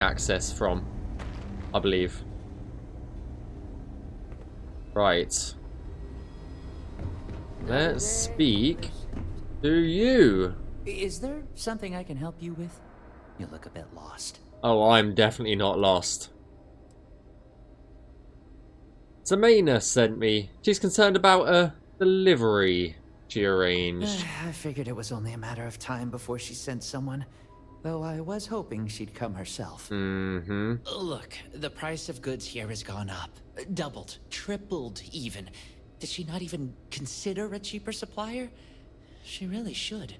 access from, I believe. Right. Let's speak to you. Is there something I can help you with? You look a bit lost. Oh, I'm definitely not lost. Zamina sent me. She's concerned about a delivery she arranged. I figured it was only a matter of time before she sent someone, though I was hoping she'd come herself. Mm-hmm. Look, the price of goods here has gone up. Doubled, tripled even. Did she not even consider a cheaper supplier? She really should.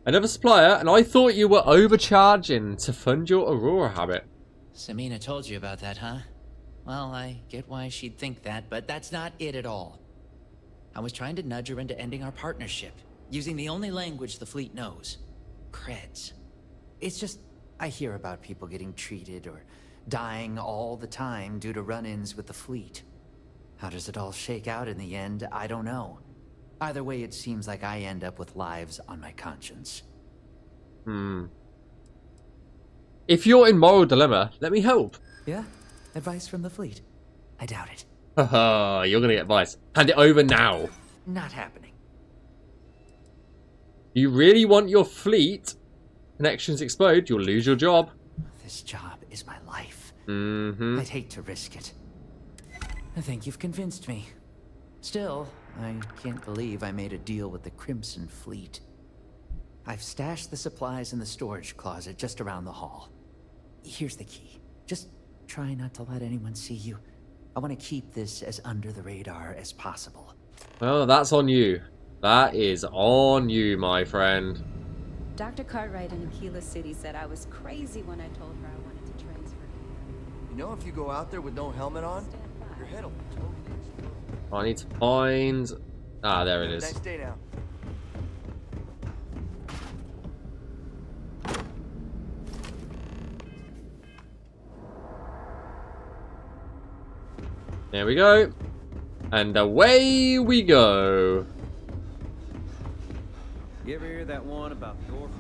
Another supplier, and I thought you were overcharging to fund your Aurora habit. Samina told you about that, huh? Well, I get why she'd think that, but that's not it at all. I was trying to nudge her into ending our partnership, using the only language the fleet knows. Creds. It's just, I hear about people getting treated or dying all the time due to run-ins with the fleet. How does it all shake out in the end? I don't know. Either way, it seems like I end up with lives on my conscience. If you're in moral dilemma, let me help. Yeah? Advice from the fleet? I doubt it. Haha, you're gonna get advice. Hand it over now. Not happening. You really want your fleet connections explode, you'll lose your job. This job is my life. Mm-hmm. I'd hate to risk it. I think you've convinced me. Still, I can't believe I made a deal with the Crimson Fleet. I've stashed the supplies in the storage closet just around the hall. Here's the key. Just try not to let anyone see you. I want to keep this as under the radar as possible. Well, that's on you. That is on you, my friend. Dr. Cartwright in Aquila City said I was crazy when I told her I wanted to transfer. You know, if you go out there with no helmet on, your head'll totally explode. I need to find... Ah, there it is. Nice day now. There we go. And away we go. You ever hear that one about your...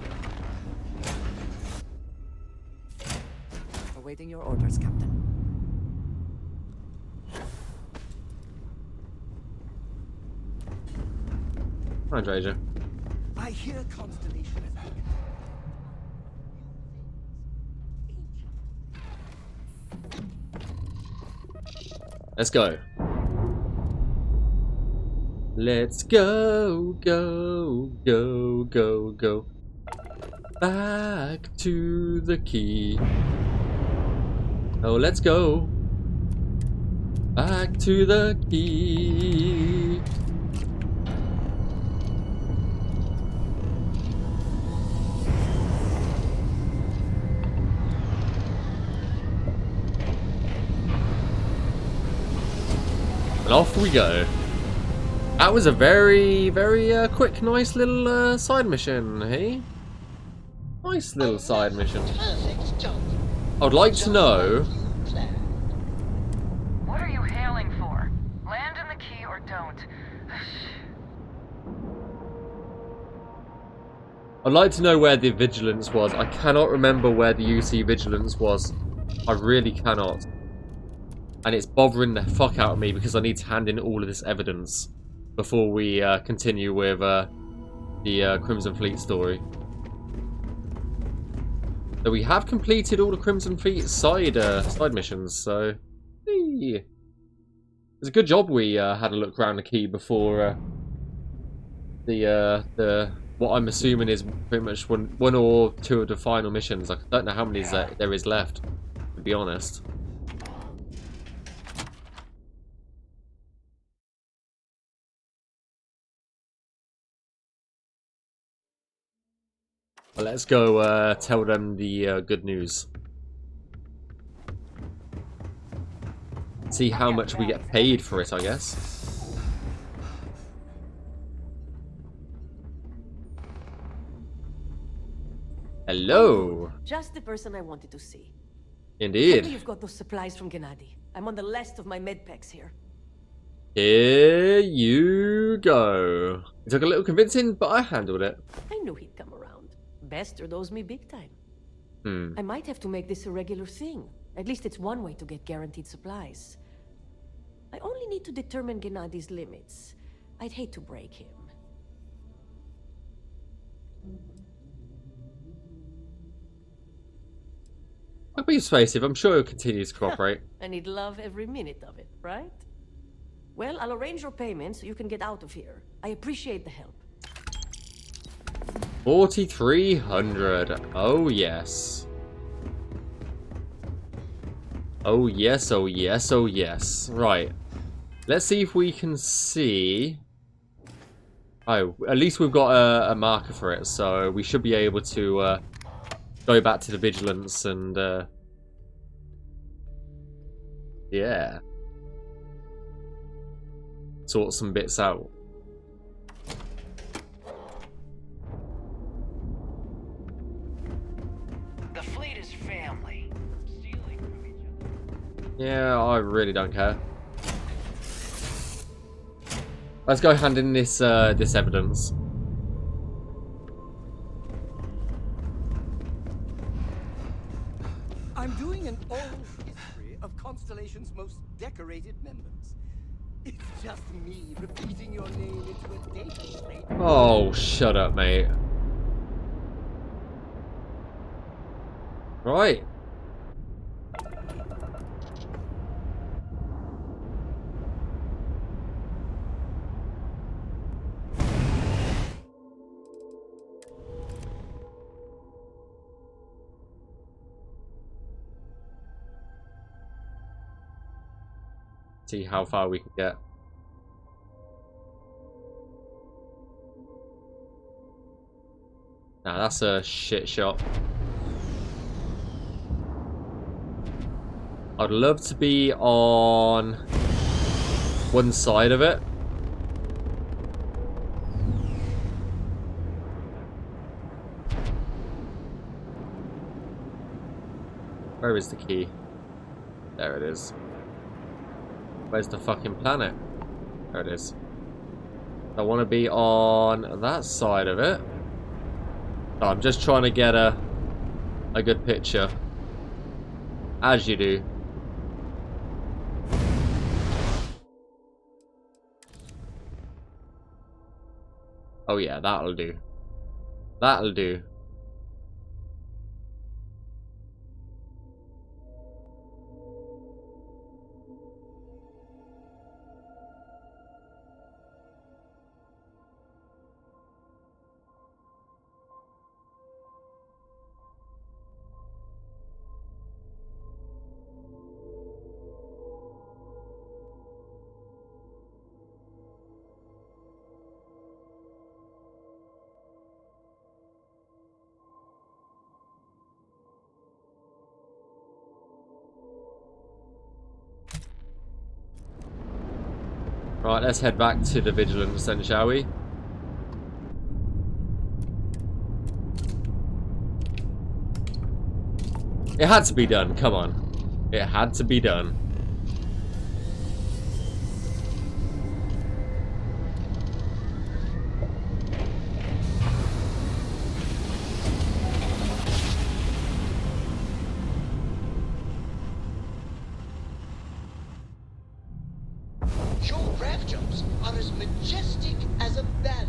Awaiting your orders, Captain. Hi, Drager. I hear constellation is beginning. Let's go. Let's go, go, go, go, go. Back to the key. Oh, let's go. Back to the key. And off we go. That was a very, very quick, nice little side mission, hey? Nice little side mission. I'd like to know... What are you hailing for? Land in the key or don't? I'd like to know where the vigilance was. I cannot remember where the UC vigilance was. I really cannot. And it's bothering the fuck out of me because I need to hand in all of this evidence before we continue with the Crimson Fleet story. So we have completed all the Crimson Fleet side missions, so hey. It's a good job we had a look around the key before the what I'm assuming is pretty much one or two of the final missions. I don't know how many there is left, to be honest. Let's go tell them the good news. See how much we get paid for it, I guess. Hello. Just the person I wanted to see. Tell me Indeed. you've got those supplies from Gennady. I'm on the last of my med packs here. Here you go. It took a little convincing, but I handled it. I knew he'd come around. Bester owes me big time. Hmm. I might have to make this a regular thing. At least it's one way to get guaranteed supplies. I only need to determine Gennadi's limits. I'd hate to break him. I'll be persuasive. I'm sure he'll continue to cooperate. And he'd love every minute of it, right? Well, I'll arrange your payment so you can get out of here. I appreciate the help. 4,300. Oh, yes. Oh, yes, oh, yes, oh, yes. Right. Let's see if we can see... Oh, at least we've got a marker for it, so we should be able to go back to the vigilance and... yeah. Sort some bits out. The fleet is family. Stealing from each other. Yeah, I really don't care. Let's go hand in this this evidence. I'm doing an oral history of Constellation's most decorated members. It's just me repeating your name into a data slate. Oh, shut up, mate. Right. See how far we can get. Nah, that's a shit shot. I'd love to be on one side of it. Where is the key? There it is. Where's the fucking planet? There it is. I want to be on that side of it. Oh, I'm just trying to get a good picture. As you do. Oh yeah, that'll do. That'll do. Right, let's head back to the vigilance then, shall we? It had to be done, come on. It had to be done. Your rev jumps are as majestic as a ballet.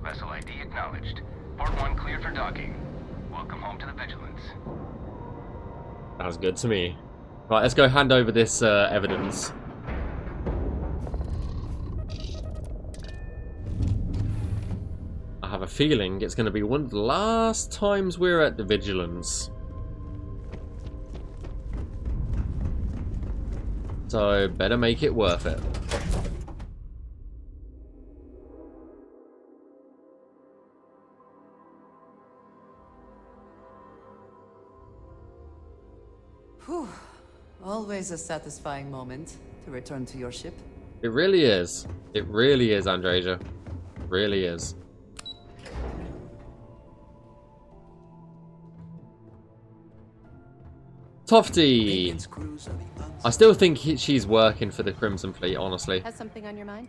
Vessel ID acknowledged. Port 1 cleared for docking. Welcome home to the Vigilance. Sounds good to me. Right, let's go hand over this evidence. I have a feeling it's going to be one of the last times we're at the Vigilance. So, better make it worth it. Whew. Always a satisfying moment to return to your ship. It really is. It really is, Andreja. Really is. Tofty! I still think she's working for the Crimson Fleet, honestly. Has something on your mind?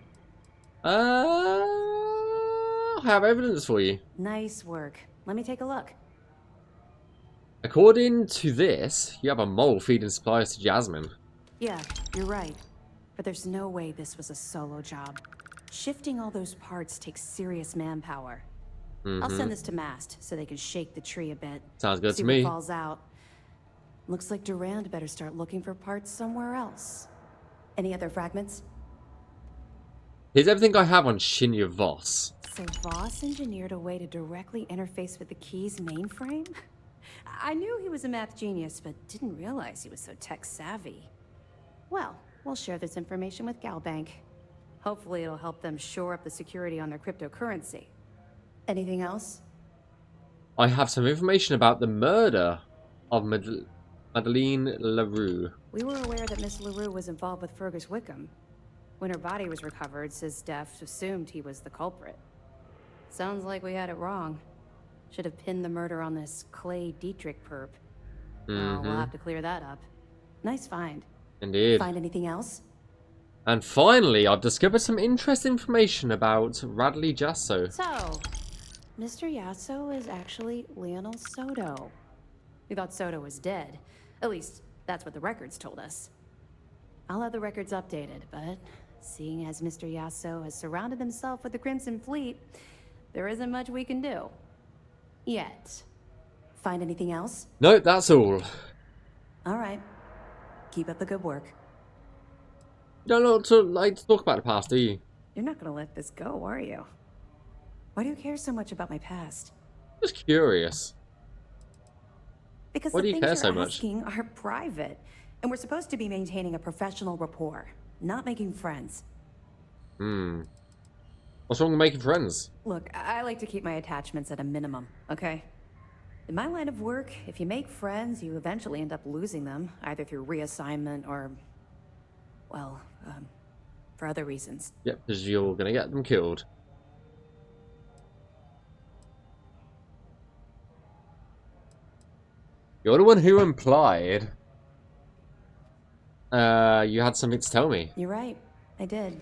I have evidence for you. Nice work. Let me take a look. According to this, you have a mole feeding supplies to Jasmine. Yeah, you're right. But there's no way this was a solo job. Shifting all those parts takes serious manpower. I'll send this to Mast so they can shake the tree a bit. Sounds good see to me. what falls out. Looks like Durand better start looking for parts somewhere else. Any other fragments? Here's everything I have on Shinya Voss. So Voss engineered a way to directly interface with the Key's mainframe? I knew he was a math genius, but didn't realize he was so tech savvy. Well, we'll share this information with Galbank. Hopefully it'll help them shore up the security on their cryptocurrency. Anything else? I have some information about the murder of Madeleine LaRue. We were aware that Miss LaRue was involved with Fergus Wickham. When her body was recovered, SysDef assumed he was the culprit. Sounds like we had it wrong. Should have pinned the murder on this Clay Dietrich perp. Well, we'll have to clear that up. Nice find. Indeed. Find anything else? And finally, I've discovered some interesting information about Radley Jasso. So, Mr. Yasso is actually Lionel Soto. We thought Soto was dead. At least, that's what the records told us. I'll have the records updated, but seeing as Mr. Yasso has surrounded himself with the Crimson Fleet, there isn't much we can do. Yet. Find anything else? No, that's all. All right. Keep up the good work. You don't like to talk about the past, do you? You're not gonna let this go, are you? Why do you care so much about my past? Just curious. Because Why the do you things care so you're much? asking are private, and we're supposed to be maintaining a professional rapport, not making friends. What's wrong with making friends? Look, I like to keep my attachments at a minimum, okay? In my line of work, if you make friends, you eventually end up losing them, either through reassignment or, well, for other reasons. Yep, because you're gonna get them killed. You're the one who implied you had something to tell me. You're right, I did.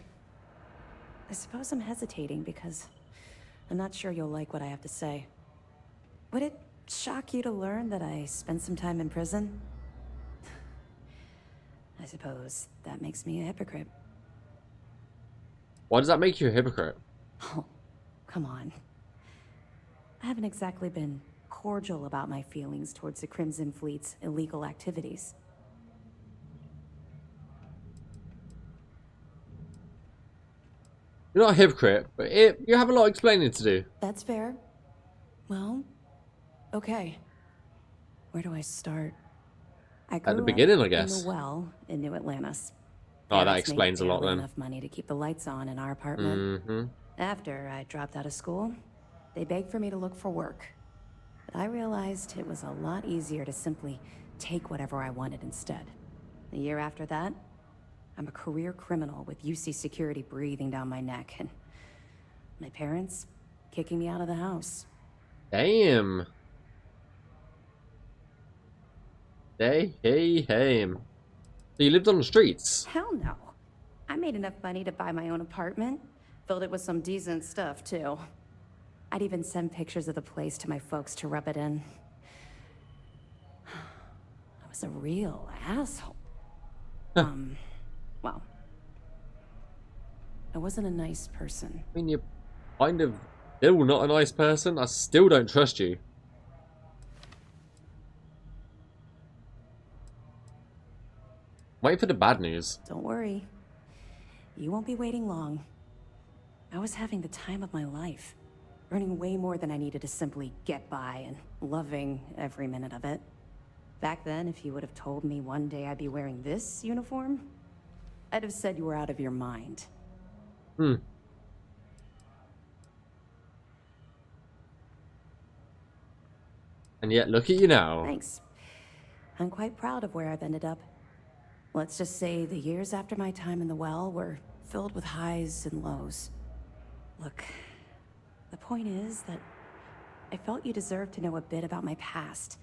I suppose I'm hesitating because I'm not sure you'll like what I have to say. Would it shock you to learn that I spent some time in prison? I suppose that makes me a hypocrite. Why does that make you a hypocrite? Oh, come on. I haven't exactly been cordial about my feelings towards the Crimson Fleet's illegal activities. You're not a hypocrite, but you have a lot of explaining to do. That's fair. Well, okay. Where do I start? I grew At the beginning, I guess. in the well in New Atlantis. Oh, that Parents explains a made lot barely then. enough money to keep the lights on in our apartment. After I dropped out of school, they begged for me to look for work. But I realized it was a lot easier to simply take whatever I wanted instead. The year after that, I'm a career criminal with UC security breathing down my neck, and my parents kicking me out of the house. Damn. Damn. So you lived on the streets? Hell no. I made enough money to buy my own apartment. Filled it with some decent stuff, too. I'd even send pictures of the place to my folks to rub it in. I was a real asshole. Well, I wasn't a nice person. I mean, you're kind of still not a nice person. I still don't trust you. Wait for the bad news. Don't worry. You won't be waiting long. I was having the time of my life. earning way more than I needed to simply get by and loving every minute of it. Back then, if you would have told me one day I'd be wearing this uniform, I'd have said you were out of your mind. Hmm. And yet, look at you now. Thanks. I'm quite proud of where I've ended up. Let's just say the years after my time in the well were filled with highs and lows. Look, the point is that I felt you deserved to know a bit about my past,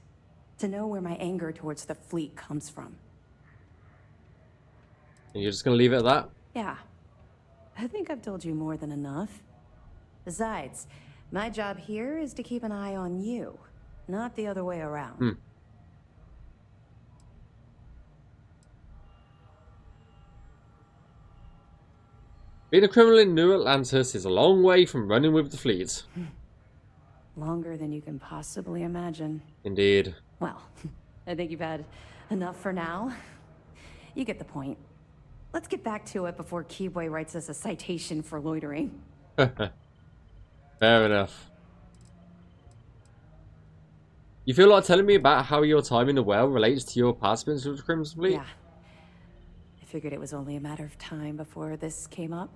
to know where my anger towards the fleet comes from. And you're just gonna leave it at that? Yeah. I think I've told you more than enough. Besides, my job here is to keep an eye on you, not the other way around. Hmm. Being a criminal in New Atlantis is a long way from running with the fleet. Longer than you can possibly imagine. Indeed. Well, I think you've had enough for now. You get the point. Let's get back to it before Keyboy writes us a citation for loitering. Fair enough. You feel like telling me about how your time in the well relates to your past with the Crimson Fleet? Yeah. I figured it was only a matter of time before this came up.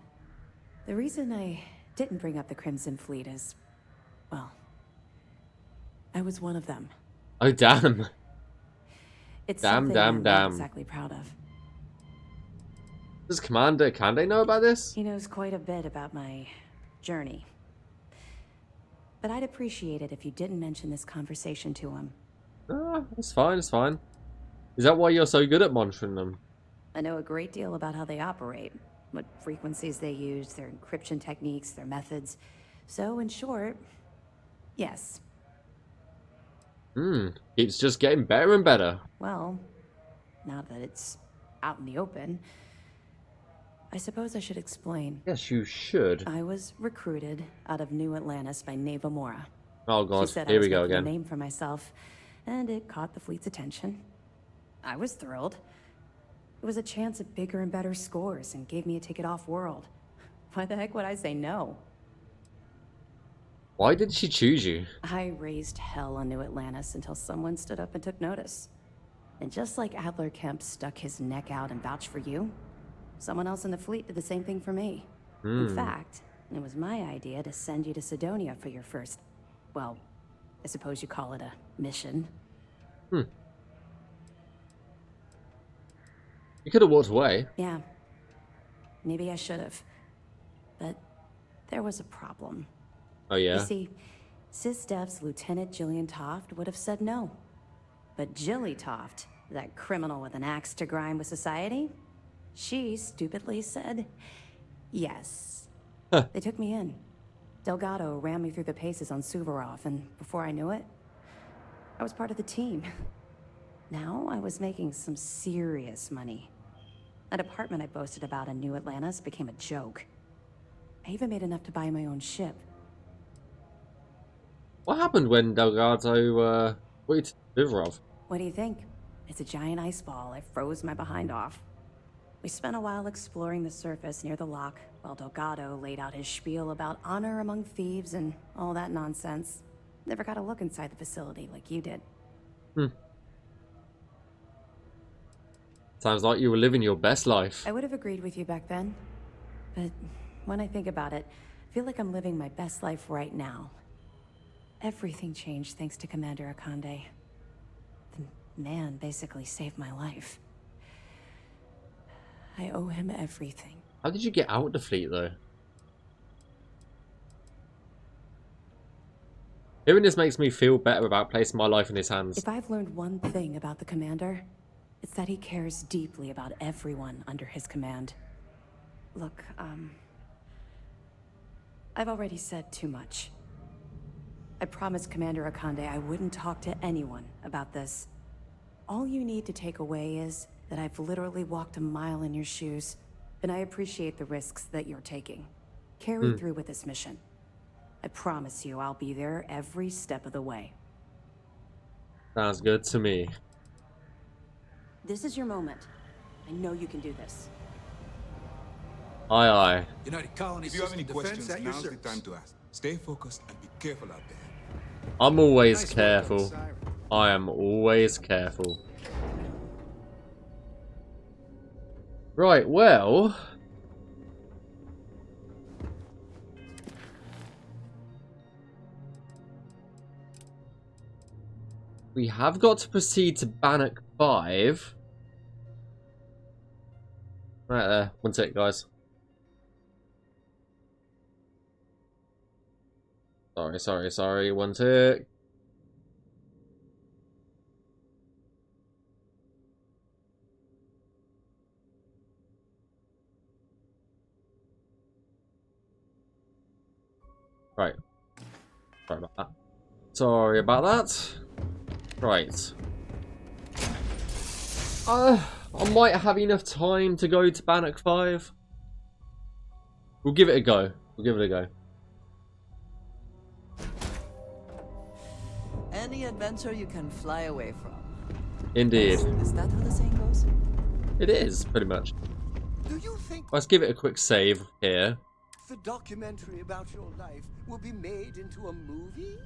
The reason I didn't bring up the Crimson Fleet is, well, I was one of them. Oh, damn. It's Damn, something damn, I'm damn. not exactly proud of. Does Commander Kande know about this? He knows quite a bit about my journey. But I'd appreciate it if you didn't mention this conversation to him. Ah, it's fine, it's fine. Is that why you're so good at monitoring them? I know a great deal about how they operate, what frequencies they use, their encryption techniques, their methods. So, in short, yes. Keeps just getting better and better. Well, now that it's out in the open, I suppose I should explain. Yes, you should. I was recruited out of New Atlantis by Neva Mora. Oh god, She said here I was we go making again. a name for myself, and it caught the fleet's attention. I was thrilled. It was a chance at bigger and better scores and gave me a ticket off-world. Why the heck would I say no? Why did she choose you? I raised hell on New Atlantis until someone stood up and took notice. And just like Adler Kemp stuck his neck out and vouched for you, someone else in the fleet did the same thing for me. In fact, it was my idea to send you to Sidonia for your first, well, I suppose you call it a mission. You could have walked away. Yeah, maybe I should have. But there was a problem. Oh yeah? You see, SysDev's Lieutenant Jillian Toft would have said no. But Jilly Toft, that criminal with an axe to grind with society, she stupidly said yes. They took me in. Delgado ran me through the paces on Suvorov, and before I knew it, I was part of the team. Now I was making some serious money. That apartment I boasted about in New Atlantis became a joke. I even made enough to buy my own ship. What happened when Delgado, wait, Vivorov? What do you think? It's a giant ice ball. I froze my behind off. We spent a while exploring the surface near the lock, while Delgado laid out his spiel about honor among thieves and all that nonsense. Never got a look inside the facility like you did. Sounds like you were living your best life. I would have agreed with you back then. But when I think about it, I feel like I'm living my best life right now. Everything changed thanks to Commander Akande. The man basically saved my life. I owe him everything. How did you get out of the fleet, though? Hearing this makes me feel better about placing my life in his hands. If I've learned one thing about the Commander, it's that he cares deeply about everyone under his command. Look, I've already said too much. I promised Commander Akande I wouldn't talk to anyone about this. All you need to take away is that I've literally walked a mile in your shoes, and I appreciate the risks that you're taking. Carry through with this mission. I promise you I'll be there every step of the way. Sounds good to me. This is your moment. I know you can do this. Aye, aye. United Colony If you have any System Defense questions, at your now's the service. time to ask. Stay focused and be careful out there. I'm always Nice work on the careful. siren. I am always careful. Right, well... we have got to proceed to Bannock 5. Right there. One sec, guys. Sorry. One sec. Right. Sorry about that. Right. I might have enough time to go to Bannock 5. We'll give it a go. Any adventure you can fly away from. Indeed. Is that how the saying goes? It is, pretty much. Do you think Let's give it a quick save here. the documentary about your life will be made into a movie?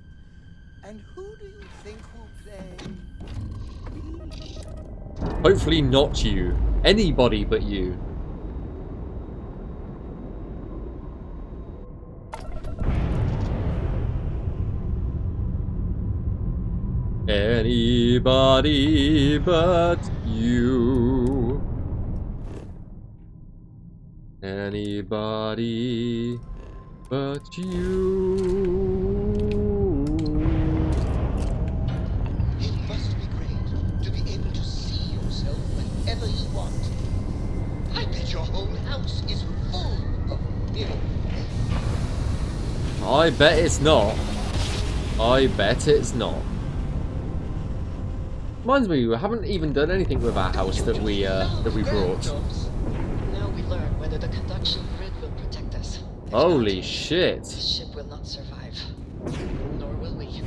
And who do you think will play me? Hopefully not you. Anybody but you. Anybody but you. Anybody but you. It must be great to be able to see yourself whenever you want. I bet your whole house is full of mirrors. I bet it's not. I bet it's not. Reminds me, we haven't even done anything with our house that we brought. Now we learn whether the conduction grid will protect us. If Holy not, shit. the ship will not survive. Nor will we.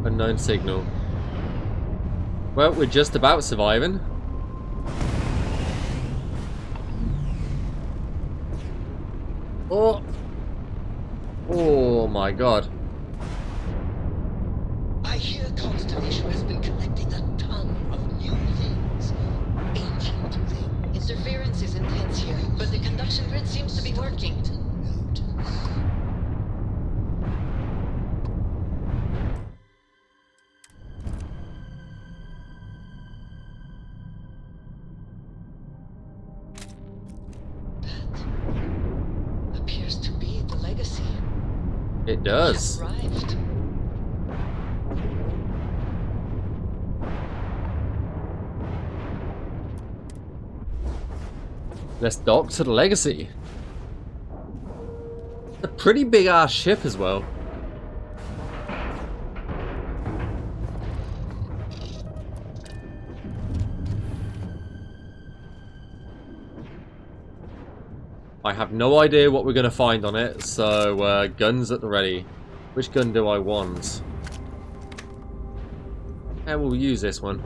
Unknown signal. Well, we're just about surviving. Oh! Oh my god. I hear Constellation has been collecting a ton of new things. Ancient things. Interference is intense here, but the conduction grid seems to be working. That appears to be the legacy. It does. We have arrived. Let's dock to the Legacy. A pretty big ass ship as well. I have no idea what we're going to find on it, so guns at the ready. Which gun do I want? Yeah, we'll use this one.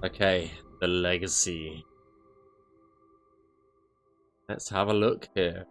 Okay, the Legacy. Let's have a look here.